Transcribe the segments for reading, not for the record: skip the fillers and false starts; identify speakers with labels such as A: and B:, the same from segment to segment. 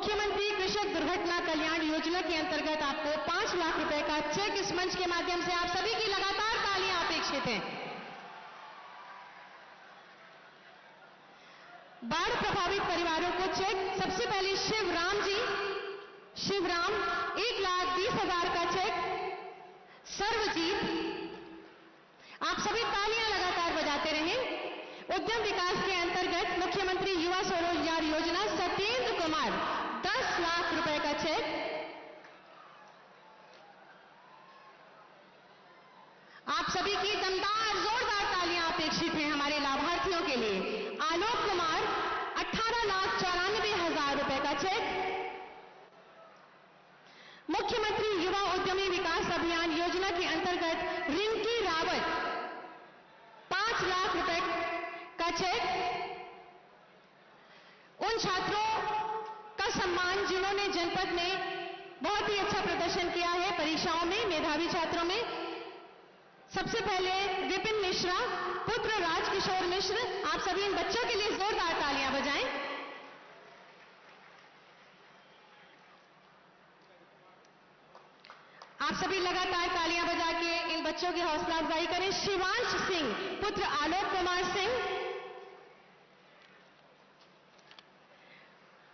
A: मुख्यमंत्री कृषक दुर्घटना कल्याण योजना के अंतर्गत आपको 5 लाख रुपए का चेक इस मंच के माध्यम से आप सभी की लगातार तालियां अपेक्षित हैं। बाढ़ प्रभावित परिवारों को चेक सबसे पहले शिवराम 1,20,000 का चेक। सर्वजीत, आप सभी तालियां लगातार बजाते रहें। उद्यम विकास के अंतर्गत मुख्यमंत्री युवा स्वरोजगार योजना सत्येंद्र कुमार 10 लाख रुपए का चेक। आप सभी की दमदार जोरदार तालियां अपेक्षित हैं हमारे लाभार्थियों के लिए। आलोक कुमार 18,94,000 रुपए का चेक। मुख्यमंत्री युवा उद्यमी विकास अभियान योजना के अंतर्गत रिंकी रावत 5 लाख रुपए का चेक। उन छात्रों का सम्मान जिन्होंने जनपद में बहुत ही अच्छा प्रदर्शन किया है परीक्षाओं में, मेधावी छात्रों में। सबसे पहले विपिन मिश्रा पुत्र राजकिशोर मिश्र, आप सभी इन बच्चों के लिए जोरदार तालियां बजाएं। आप सभी लगातार तालियां बजा के इन बच्चों की हौसला अफजाई करें। शिवांश सिंह पुत्र आलोक कुमार सिंह।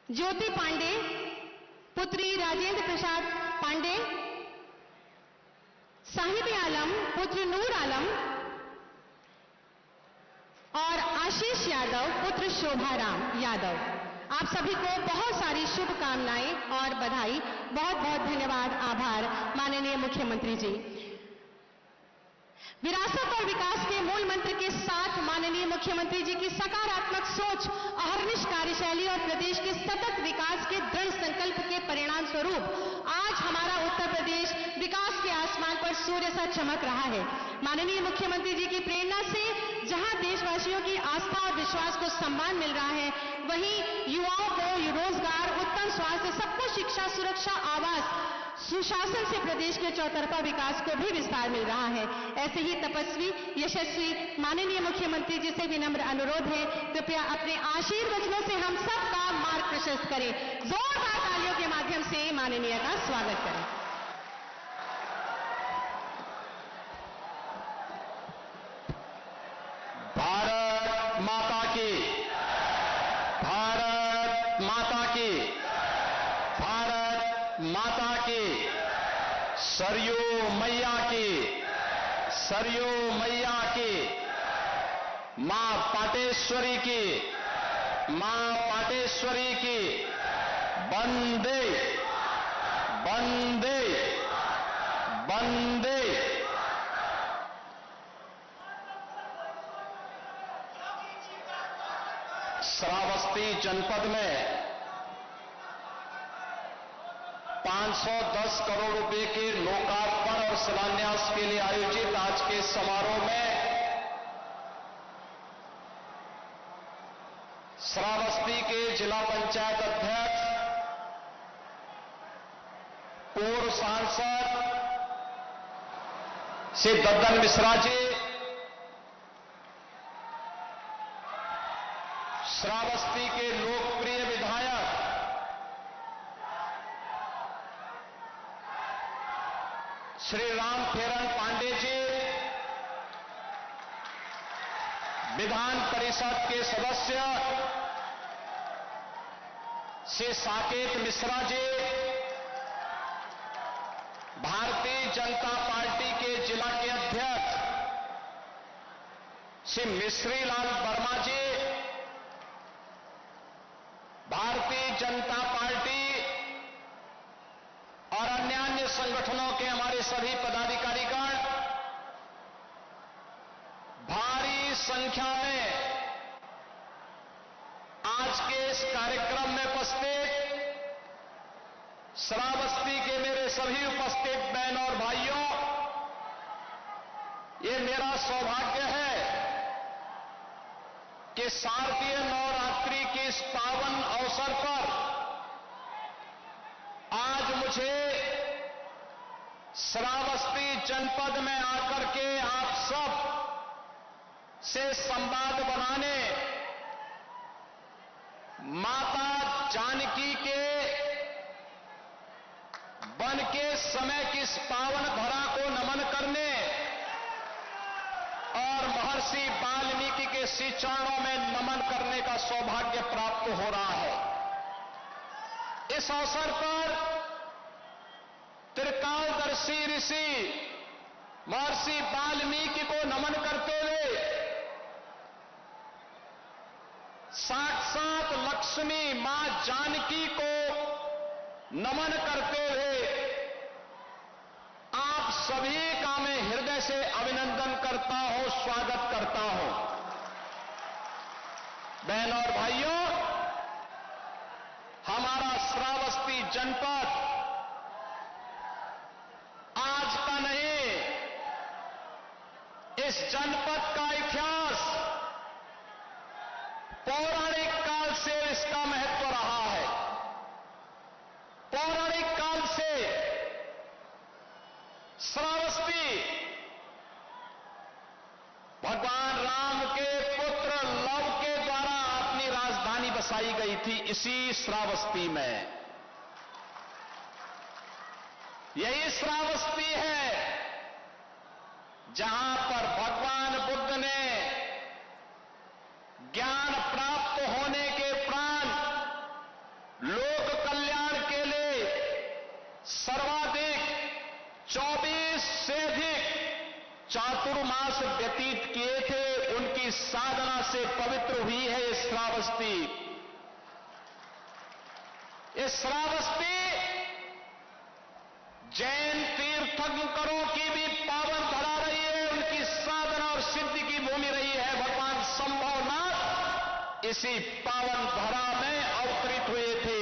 A: ज्योति पांडे पुत्री राजेंद्र प्रसाद पांडे। साहिब आलम पुत्र नूर आलम और आशीष यादव पुत्र शोभाराम यादव। आप सभी को बहुत सारी शुभकामनाएं और बधाई। बहुत बहुत धन्यवाद, आभार माननीय मुख्यमंत्री जी। विरासत और विकास के मूल मंत्र के साथ माननीय मुख्यमंत्री जी की सकारात्मक सोच, अहर्निश कार्यशैली और प्रदेश के सतत विकास के दृढ़ संकल्प के परिणाम स्वरूप आज हमारा उत्तर प्रदेश विकास के आसमान पर सूर्य सा चमक रहा है। माननीय मुख्यमंत्री जी की प्रेरणा से जहां देशवासियों की आस्था और विश्वास को सम्मान मिल रहा है, वहीं युवाओं को रोजगार, उत्तम स्वास्थ्य, सबको शिक्षा, सुरक्षा, आवास, सुशासन से प्रदेश के चौतरफा विकास को भी विस्तार मिल रहा है। ऐसे ही तपस्वी, यशस्वी माननीय मुख्यमंत्री जी से विनम्र अनुरोध है, कृपया अपने आशीर्वचनों से हम सबका मार्ग प्रशस्त करें। जोरदार तालियों के माध्यम से माननीय का स्वागत करें।
B: भारत माता की, भारत माता की, भारत माता की, सरयू मैया की, सरयू मैया की, मां पाटेश्वरी की, मां पाटेश्वरी की। वंदे वंदे वंदे। श्रावस्ती जनपद में 510 करोड़ रुपए के लोकार्पण और शिलान्यास के लिए आयोजित आज के समारोह में श्रावस्ती के जिला पंचायत अध्यक्ष, पूर्व सांसद श्री दद्दन मिश्रा जी, श्रावस्ती के लोकप्रिय विधायक श्री रामखेरण पांडे जी, विधान परिषद के सदस्य श्री साकेत मिश्रा जी, भारतीय जनता पार्टी के जिला के अध्यक्ष श्री मिश्री लाल वर्मा जी, भारतीय जनता पार्टी और अन्य संगठनों के हमारे सभी पदाधिकारीगण, भारी संख्या में आज के इस कार्यक्रम में उपस्थित श्रावस्ती के मेरे सभी उपस्थित बहन और भाइयों, ये मेरा सौभाग्य है कि शारदीय नवरात्रि के इस पावन अवसर पर आज मुझे श्रावस्ती जनपद में आकर के आप सब से संवाद बनाने, माता जानकी के वन के समय की इस पावन धरा को नमन करने और महर्षि वाल्मीकि के श्री चरणों में नमन करने का सौभाग्य प्राप्त हो रहा है। इस अवसर पर त्रिकालदर्शी ऋषि महर्षि वाल्मीकि को नमन करते हुए साक्षात लक्ष्मी मां जानकी को नमन करते हुए आप सभी का मैं हृदय से अभिनंदन करता हूं, स्वागत करता हूं। बहन और भाइयों, हमारा श्रावस्ती जनपद आज का नहीं, इस जनपद का इतिहास पौराणिक काल से इसका महत्व रहा है। पौराणिक काल से श्रावस्ती भगवान राम के पुत्र लव के द्वारा अपनी राजधानी बसाई गई थी। इसी श्रावस्ती में, यही श्रावस्ती है जहां पर भगवान बुद्ध ने ज्ञान प्राप्त होने के उपरांत लोक कल्याण के लिए सर्वाधिक 24 से अधिक चातुर्मास व्यतीत किए थे। उनकी साधना से पवित्र हुई है ये श्रावस्ती। ये श्रावस्ती जैन तीर्थंकरों की भी पावन धरा रही है, उनकी साधना और सिद्धि की भूमि रही है। भगवान संभवनाथ इसी पावन धरा में अवतरित हुए थे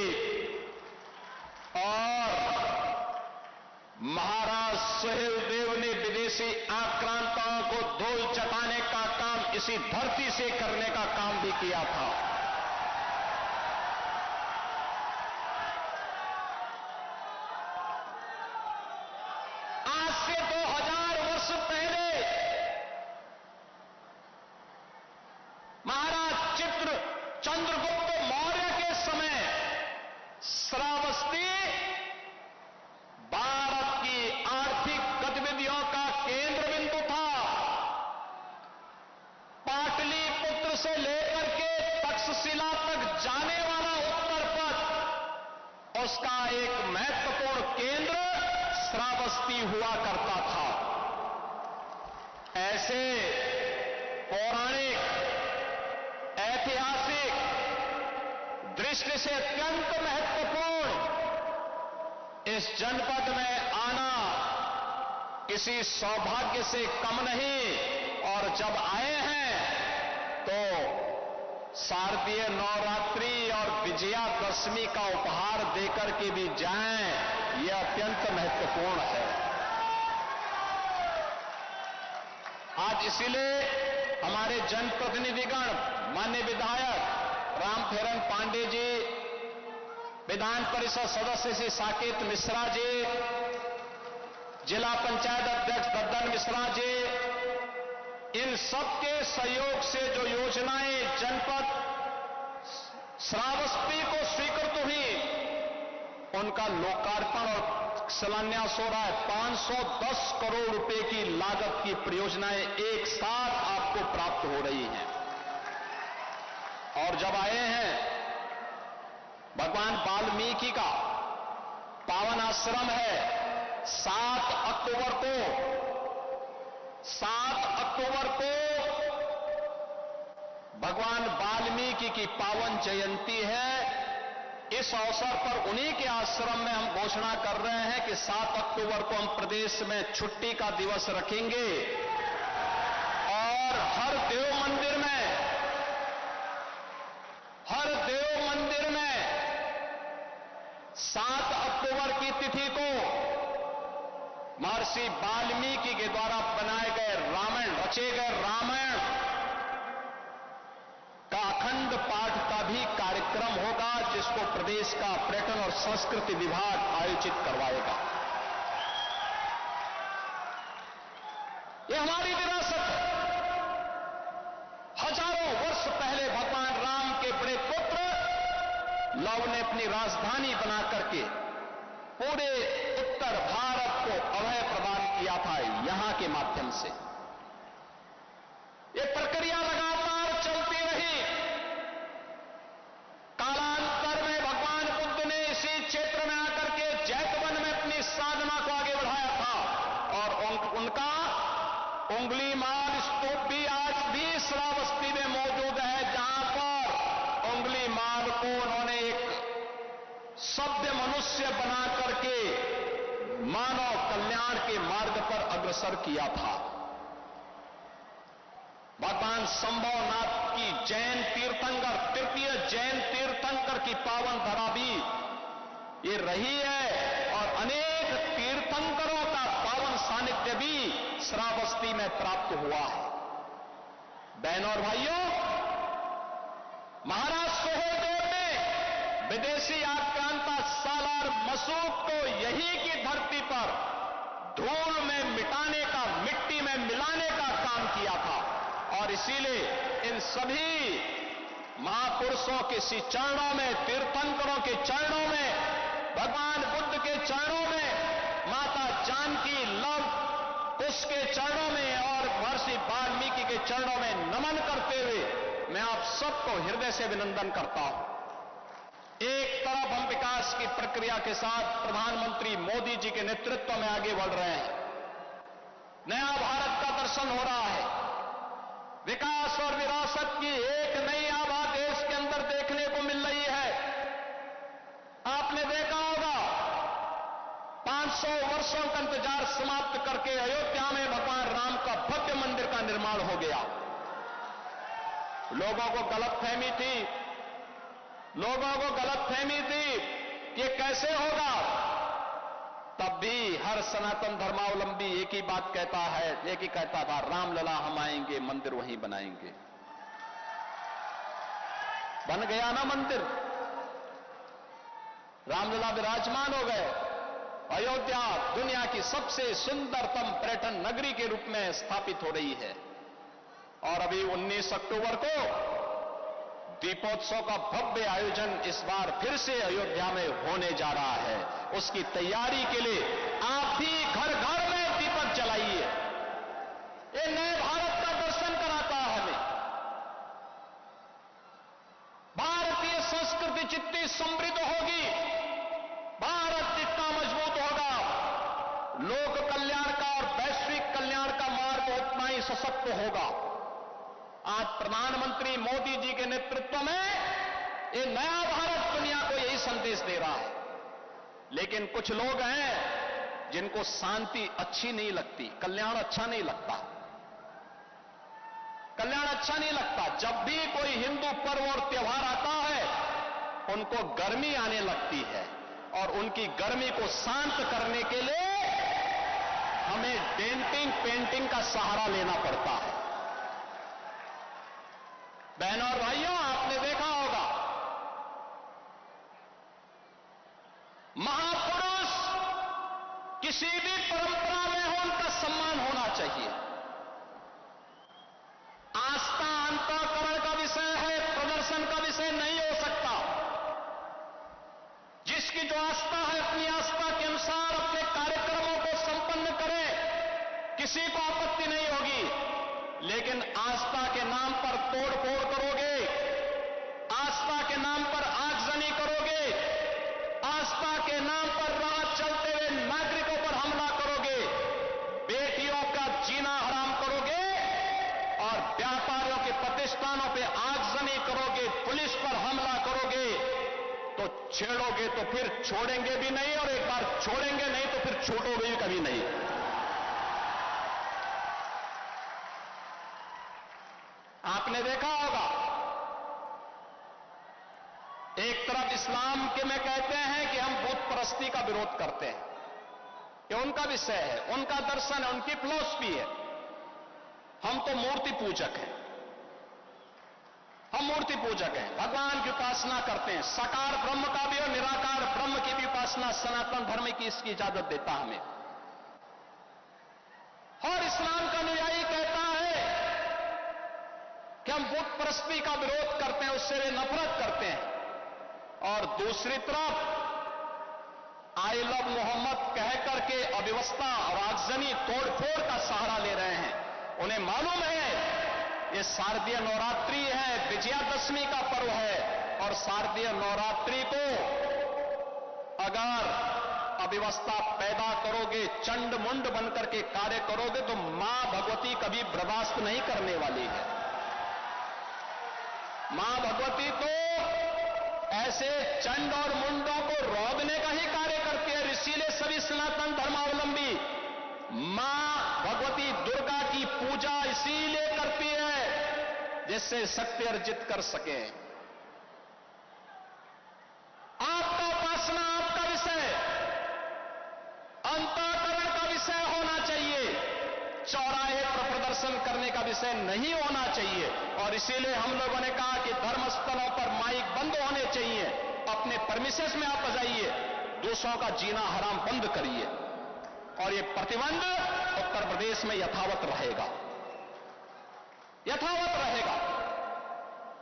B: और महाराज सुहेलदेव ने विदेशी आक्रांताओं को धूल चटाने का काम इसी धरती से करने का काम भी किया था। आज से 2000 वर्ष पहले महाराज चंद्रगुप्त मौर्य के समय श्रावस्ती भारत की आर्थिक गतिविधियों का केंद्र बिंदु था। पाटलिपुत्र से लेकर के तक्षशिला तक जाने वाला उत्तर पथ, उसका एक महत्वपूर्ण केंद्र श्रावस्ती हुआ करता था। ऐसे पौराणिक ऐतिहासिक दृष्टि से अत्यंत महत्वपूर्ण इस जनपद में आना किसी सौभाग्य से कम नहीं। और जब आए हैं तो शारदीय नवरात्रि और विजयादशमी का उपहार देकर के भी जाएं, यह अत्यंत महत्वपूर्ण है। आज इसीलिए हमारे जनप्रतिनिधिगण, माननीय विधायक रामफेरन पांडे जी, विधान परिषद सदस्य श्री साकेत मिश्रा जी, जिला पंचायत अध्यक्ष दद्दन मिश्रा जी, इन सबके सहयोग से जो योजनाएं जनपद श्रावस्ती को स्वीकृत हुई, उनका लोकार्पण और शिलान्यास हो रहा है। 510 करोड़ रुपए की लागत की परियोजनाएं एक साथ आपको प्राप्त हो रही हैं। और जब आए हैं, भगवान वाल्मीकि का पावन आश्रम है। 7 अक्टूबर को भगवान वाल्मीकि की पावन जयंती है। इस अवसर पर उन्हीं के आश्रम में हम घोषणा कर रहे हैं कि 7 अक्टूबर को हम प्रदेश में छुट्टी का दिवस रखेंगे और हर देव मंदिर में 7 अक्टूबर की तिथि को महर्षि वाल्मीकि के द्वारा बनाए गए रामायण, रचे गए रामायण का अखंड पाठ का भी कार्यक्रम होगा, जिसको प्रदेश का पर्यटन और संस्कृति विभाग आयोजित करवाएगा। यह हमारी विरासत है। हजारों वर्ष पहले भगवान राम के बड़े पुत्र लव ने अपनी राजधानी बना करके पूरे उत्तर भारत को अभय प्रदान किया था यहां के माध्यम से। ये प्रक्रिया लगातार चलती रही। कालांतर में भगवान बुद्ध ने इसी क्षेत्र में आकर के जैतवन में अपनी साधना को आगे बढ़ाया था और उनका उंगली माल स्तूप भी आज भी श्रावस्ती में मौजूद है, जहां पर उंगली माल को उन्होंने एक सभ्य मनुष्य बना करके मानव कल्याण के मार्ग पर अग्रसर किया था। भगवान संभवनाथ की जैन तीर्थंकर, तृतीय जैन तीर्थंकर की पावन धरा भी ये रही है और अनेक तीर्थंकरों का पावन सानिध्य भी श्रावस्ती में प्राप्त हुआ है। बहनों और भाइयों, महाराज सुहेलदेव ने विदेशी आक्रांता सालार मसूक को यही की धरती पर धूल में मिटाने का, मिट्टी में मिलाने का काम किया था और इसीलिए इन सभी महापुरुषों के सी चरणों में, तीर्थंकरों के चरणों में, भगवान बुद्ध के चरणों में, माता जानकी, लव उसके चरणों में और महर्षि वाल्मीकि के चरणों में नमन करते हुए मैं आप सबको हृदय से अभिनंदन करता हूं। एक तरफ हम विकास की प्रक्रिया के साथ प्रधानमंत्री मोदी जी के नेतृत्व में आगे बढ़ रहे हैं। नया भारत का दर्शन हो रहा है। विकास और विरासत की एक नई आभा देश के अंदर देखने को मिल रही है। आपने देखा होगा 500 वर्षों का इंतजार समाप्त करके अयोध्या में भगवान राम का भव्य मंदिर का निर्माण हो गया। लोगों को गलतफहमी थी कि ये कैसे होगा। तब भी हर सनातन धर्मावलंबी एक ही बात कहता था, रामलला हम आएंगे, मंदिर वहीं बनाएंगे। बन गया ना मंदिर, रामलला विराजमान हो गए। अयोध्या दुनिया की सबसे सुंदरतम पर्यटन नगरी के रूप में स्थापित हो रही है और अभी 19 अक्टूबर को दीपोत्सव का भव्य आयोजन इस बार फिर से अयोध्या में होने जा रहा है। उसकी तैयारी के लिए आप भी घर घर में दीपक जलाइए। ये नए भारत का दर्शन कराता है हमें। भारतीय संस्कृति जितनी समृद्ध होगी, भारत जितना मजबूत होगा, लोक कल्याण का और वैश्विक कल्याण का मार्ग उतना ही सशक्त होगा। आज प्रधानमंत्री मोदी जी के नेतृत्व में ये नया भारत दुनिया को यही संदेश दे रहा है। लेकिन कुछ लोग हैं जिनको शांति अच्छी नहीं लगती, कल्याण अच्छा नहीं लगता। जब भी कोई हिंदू पर्व और त्योहार आता है उनको गर्मी आने लगती है और उनकी गर्मी को शांत करने के लिए हमें पेंटिंग का सहारा लेना पड़ता है। बहनों और भाइयों, आपने देखा होगा महापुरुष किसी भी परंपरा में हो उनका सम्मान होना चाहिए। आस्था अंतःकरण का विषय है, प्रदर्शन का विषय नहीं हो सकता। जिसकी जो आस्था है अपनी आस्था के अनुसार अपने कार्यक्रमों को संपन्न करे, किसी को आपत्ति नहीं होगी। लेकिन आस्था के नाम पर तोड़फोड़ करोगे, आस्था के नाम पर आगजनी करोगे, आस्था के नाम पर राह चलते हुए नागरिकों पर हमला करोगे, बेटियों का जीना हराम करोगे और व्यापारियों के प्रतिष्ठानों पे आगजनी करोगे, पुलिस पर हमला करोगे, तो छेड़ोगे तो फिर छोड़ेंगे भी नहीं और एक बार छोड़ेंगे नहीं तो फिर छोड़ोगे भी कभी नहीं। आपने देखा होगा एक तरफ इस्लाम के में कहते हैं कि हम बुत परस्ती का विरोध करते हैं, ये उनका विषय है, उनका दर्शन है, उनकी फिलॉसफी है। हम तो मूर्ति पूजक हैं, भगवान की उपासना करते हैं। साकार ब्रह्म का भी और निराकार ब्रह्म की भी उपासना सनातन धर्म की इसकी इजाजत देता हमें। और इस्लाम का अनुयायी कहता है कि हम बुत परस्ती का विरोध करते हैं, उससे वे नफरत करते हैं। और दूसरी तरफ आई लव मोहम्मद कह करके अव्यवस्था और आगजनी तोड़फोड़ का सहारा ले रहे हैं। उन्हें मालूम है ये शारदीय नवरात्रि है, विजयादशमी का पर्व है, और शारदीय नवरात्रि को अगर अव्यवस्था पैदा करोगे, चंड मुंड बनकर के कार्य करोगे, तो मां भगवती कभी बर्दाश्त नहीं करने वाली है। मां भगवती तो ऐसे चंड और मुंडों को रोकने का ही कार्य करती है। इसीलिए सभी सनातन धर्मावलंबी मां भगवती दुर्गा की पूजा इसीलिए करती है जिससे शक्ति अर्जित कर सके। आपका उपासना आपका विषय, अंतःकरण का विषय होना चाहिए, चौराहे पर प्रदर्शन करने का विषय नहीं होना चाहिए। और इसीलिए हम लोगों ने कहा कि धर्मस्थलों पर माइक बंद होने चाहिए, अपने परमिशंस में आप बजाइए, दूसरों का जीना हराम बंद करिए। और ये प्रतिबंध उत्तर प्रदेश में यथावत रहेगा, यथावत रहेगा।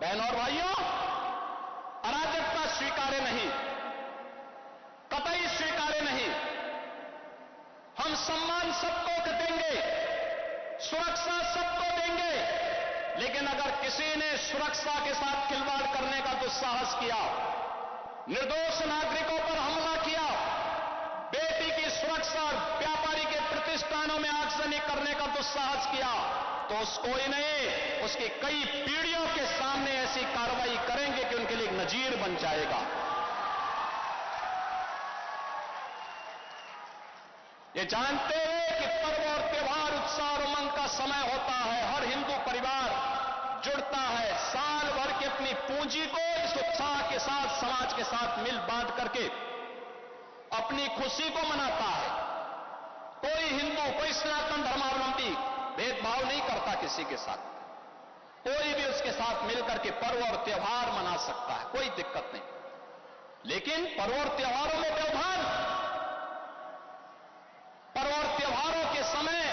B: बहनों और भाइयों, अराजकता स्वीकार्य नहीं, कतई स्वीकार्य नहीं। हम सम्मान सबको देंगे, सुरक्षा सबको देंगे, लेकिन अगर किसी ने सुरक्षा के साथ खिलवाड़ करने का दुस्साहस किया, निर्दोष नागरिकों पर हमला किया, बेटी की सुरक्षा और व्यापारी के प्रतिष्ठानों में आगजनी करने का दुस्साहस किया, तो उसको ही नहीं, उसकी कई पीढ़ियों के सामने ऐसी कार्रवाई करेंगे कि उनके लिए एक नजीर बन जाएगा। ये जानते हुए कि पर्व और त्योहार उत्साह और उमंग का समय होता है, हर हिंदू परिवार जुड़ता है, साल भर की अपनी पूंजी को इस उत्साह के साथ समाज के साथ मिल बांट करके अपनी खुशी को मनाता है। कोई हिंदू, कोई सनातन धर्मावलंबी भेदभाव नहीं करता किसी के साथ, कोई भी उसके साथ मिलकर के पर्व और त्योहार मना सकता है, कोई दिक्कत नहीं। लेकिन पर्व और त्योहारों में व्यवधान, पर्व और त्योहारों के समय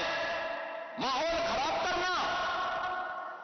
B: माहौल